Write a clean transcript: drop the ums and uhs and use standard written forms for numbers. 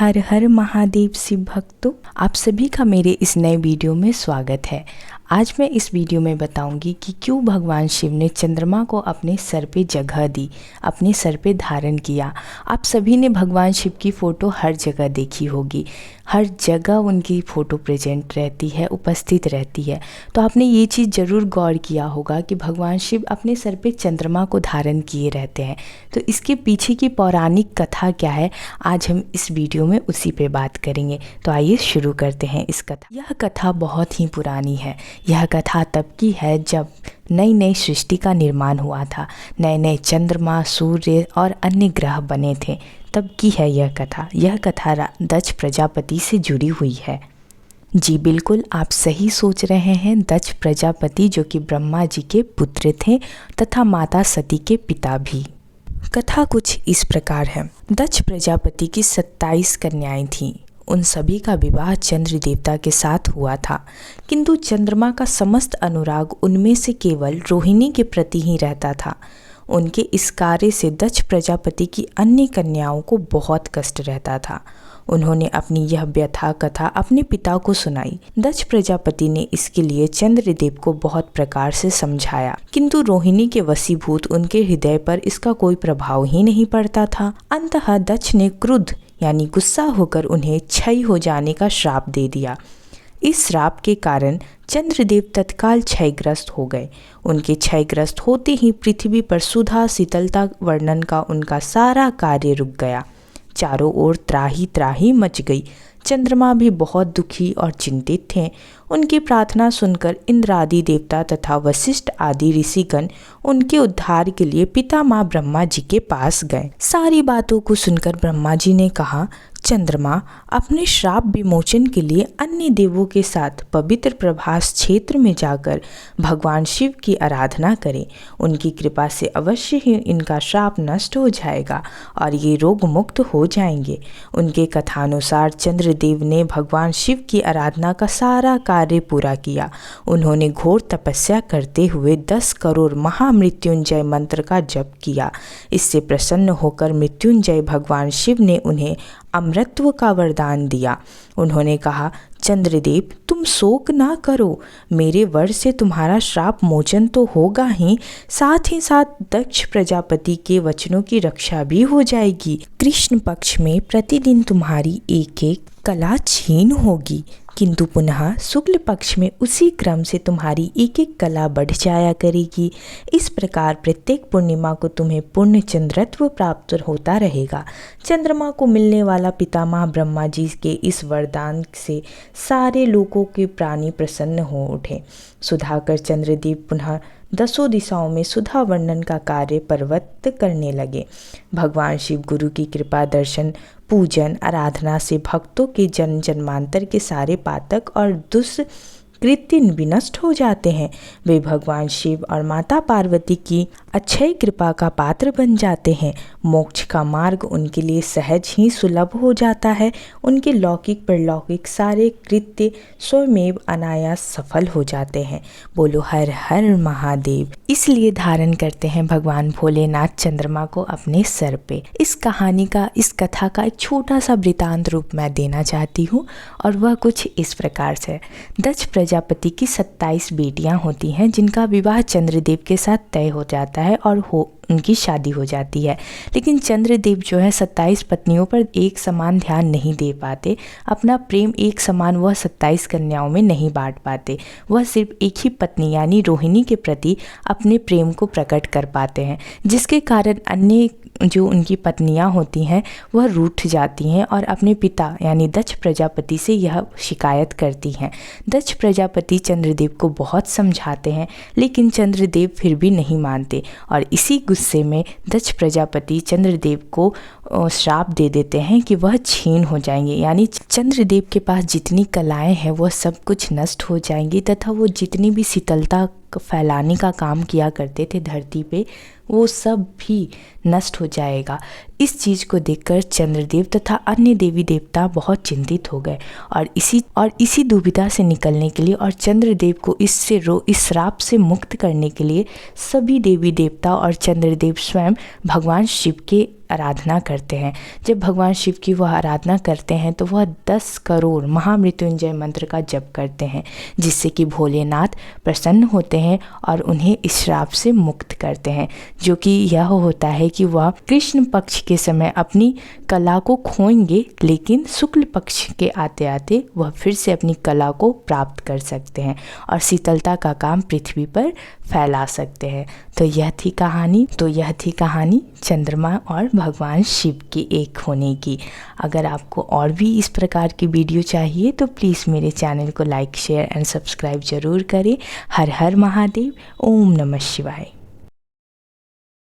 हर हर महादेव शिव भक्तों, आप सभी का मेरे इस नए वीडियो में स्वागत है। आज मैं इस वीडियो में बताऊंगी कि क्यों भगवान शिव ने चंद्रमा को अपने सर पे जगह दी, अपने सर पे धारण किया। आप सभी ने भगवान शिव की फ़ोटो हर जगह देखी होगी, हर जगह उनकी फ़ोटो प्रेजेंट रहती है, उपस्थित रहती है। तो आपने ये चीज़ ज़रूर गौर किया होगा कि भगवान शिव अपने सर पे चंद्रमा को धारण किए रहते हैं। तो इसके पीछे की पौराणिक कथा क्या है, आज हम इस वीडियो में उसी पे बात करेंगे। तो आइए शुरू करते हैं इस कथा। यह कथा बहुत ही पुरानी है। यह कथा तब की है जब नई नई सृष्टि का निर्माण हुआ था, नए नए चंद्रमा, सूर्य और अन्य ग्रह बने थे, तब की है यह कथा। यह कथा दक्ष प्रजापति से जुड़ी हुई है। जी बिल्कुल, आप सही सोच रहे हैं। दक्ष प्रजापति जो कि ब्रह्मा जी के पुत्र थे तथा माता सती के पिता भी। कथा कुछ इस प्रकार है। दक्ष प्रजापति की 27 कन्याएं थीं। उन सभी का विवाह चंद्र देवता के साथ हुआ था, किंतु चंद्रमा का समस्त अनुराग उनमें से केवल रोहिणी के प्रति ही रहता था। उनके इस कार्य से दक्ष प्रजापति की अन्य कन्याओं को बहुत कष्ट रहता था। उन्होंने अपनी यह व्यथा कथा अपने पिता को सुनाई। दक्ष प्रजापति ने इसके लिए चंद्रदेव को बहुत प्रकार से समझाया, किंतु रोहिणी के वशीभूत उनके हृदय पर इसका कोई प्रभाव ही नहीं पड़ता था। अंततः दक्ष ने क्रुद्ध यानी गुस्सा होकर उन्हें क्षय हो जाने का श्राप दे दिया। इस श्राप के कारण चंद्रदेव तत्काल क्षयग्रस्त हो गए। उनके क्षयग्रस्त होते ही पृथ्वी पर सुधा शीतलता वर्णन का उनका सारा कार्य रुक गया। चारों ओर त्राही त्राही मच गई। चंद्रमा भी बहुत दुखी और चिंतित थे। उनकी प्रार्थना सुनकर इंद्र आदि देवता तथा वशिष्ठ आदि ऋषिगण उनके उद्धार के लिए पितामह ब्रह्मा जी के पास गए। सारी बातों को सुनकर ब्रह्मा जी ने कहा, चंद्रमा अपने श्राप विमोचन के लिए अन्य देवों के साथ पवित्र प्रभास क्षेत्र में जाकर भगवान शिव की आराधना करें। उनकी कृपा से अवश्य ही इनका श्राप नष्ट हो जाएगा और ये रोग मुक्त हो जाएंगे। उनके कथानुसार चंद्रदेव ने भगवान शिव की आराधना का सारा कार्य पूरा किया। उन्होंने घोर तपस्या करते हुए 10 करोड़ महामृत्युंजय मंत्र का जप किया। इससे प्रसन्न होकर मृत्युंजय भगवान शिव ने उन्हें अमरत्व का वरदान दिया। उन्होंने कहा, चंद्रदेव तुम शोक ना करो, मेरे वर से तुम्हारा श्राप मोचन तो होगा ही साथ दक्ष प्रजापति के वचनों की रक्षा भी हो जाएगी। कृष्ण पक्ष में प्रतिदिन तुम्हारी एक एक कला छीन होगी, किंतु पुनः शुक्ल पक्ष में उसी क्रम से तुम्हारी एक एक कला बढ़ जाया करेगी। इस प्रकार प्रत्येक पूर्णिमा को तुम्हें पूर्ण चंद्रत्व प्राप्त होता रहेगा। चंद्रमा को मिलने वाला पितामह ब्रह्मा जी के इस वरदान से सारे लोगों के प्राणी प्रसन्न हो उठे। सुधाकर चंद्रदेव पुनः 10 दिशाओं में सुधा वर्णन का कार्य पर्वत करने लगे। भगवान शिव गुरु की कृपा, दर्शन, पूजन, आराधना से भक्तों के जन्म जन्मांतर के सारे पातक और दुष्कृत्य विनष्ट हो जाते हैं। वे भगवान शिव और माता पार्वती की अक्षय कृपा का पात्र बन जाते हैं। मोक्ष का मार्ग उनके लिए सहज ही सुलभ हो जाता है। उनके लौकिक परलौकिक सारे कृत्य स्वयमेव अनायास सफल हो जाते हैं। बोलो हर हर महादेव। इसलिए धारण करते हैं भगवान भोलेनाथ चंद्रमा को अपने सर पे। इस कहानी का, इस कथा का एक छोटा सा वृतांत रूप मैं देना चाहती हूँ और वह कुछ इस प्रकार से। दक्ष प्रजापति की 27 बेटियां होती हैं जिनका विवाह चंद्रदेव के साथ तय हो जाता है और उनकी शादी हो जाती है। लेकिन चंद्रदेव जो है 27 पत्नियों पर एक समान ध्यान नहीं दे पाते। अपना प्रेम एक समान वह 27 कन्याओं में नहीं बांट पाते। वह सिर्फ एक ही पत्नी यानी रोहिणी के प्रति अपने प्रेम को प्रकट कर पाते हैं, जिसके कारण अन्य जो उनकी पत्नियां होती हैं वह रूठ जाती हैं और अपने पिता यानी दक्ष प्रजापति से यह शिकायत करती हैं। दक्ष प्रजापति चंद्रदेव को बहुत समझाते हैं, लेकिन चंद्रदेव फिर भी नहीं मानते और इसी गुस्से में दक्ष प्रजापति चंद्रदेव को श्राप दे देते हैं कि वह क्षीण हो जाएंगे, यानी चंद्रदेव के पास जितनी कलाएं हैं वह सब कुछ नष्ट हो जाएंगी तथा वो जितनी भी शीतलता फैलाने का काम किया करते थे धरती पे, वो सब भी नष्ट हो जाएगा। इस चीज़ को देखकर चंद्रदेव तथा अन्य देवी देवता बहुत चिंतित हो गए और इसी दुविधा से निकलने के लिए और चंद्रदेव को इस श्राप से मुक्त करने के लिए सभी देवी देवता और चंद्रदेव स्वयं भगवान शिव के आराधना करते हैं। जब भगवान शिव की वह आराधना करते हैं तो वह 10 करोड़ महामृत्युंजय मंत्र का जप करते हैं, जिससे कि भोलेनाथ प्रसन्न होते हैं और उन्हें इस श्राप से मुक्त करते हैं, जो कि यह होता है कि वह कृष्ण पक्ष के समय अपनी कला को खोएंगे, लेकिन शुक्ल पक्ष के आते आते वह फिर से अपनी कला को प्राप्त कर सकते हैं और शीतलता का काम पृथ्वी पर फैला सकते हैं। तो यह थी कहानी चंद्रमा और भगवान शिव के एक होने की। अगर आपको और भी इस प्रकार की वीडियो चाहिए तो प्लीज़ मेरे चैनल को लाइक, शेयर एंड सब्सक्राइब जरूर करें। हर हर महादेव। ओम नमः शिवाय।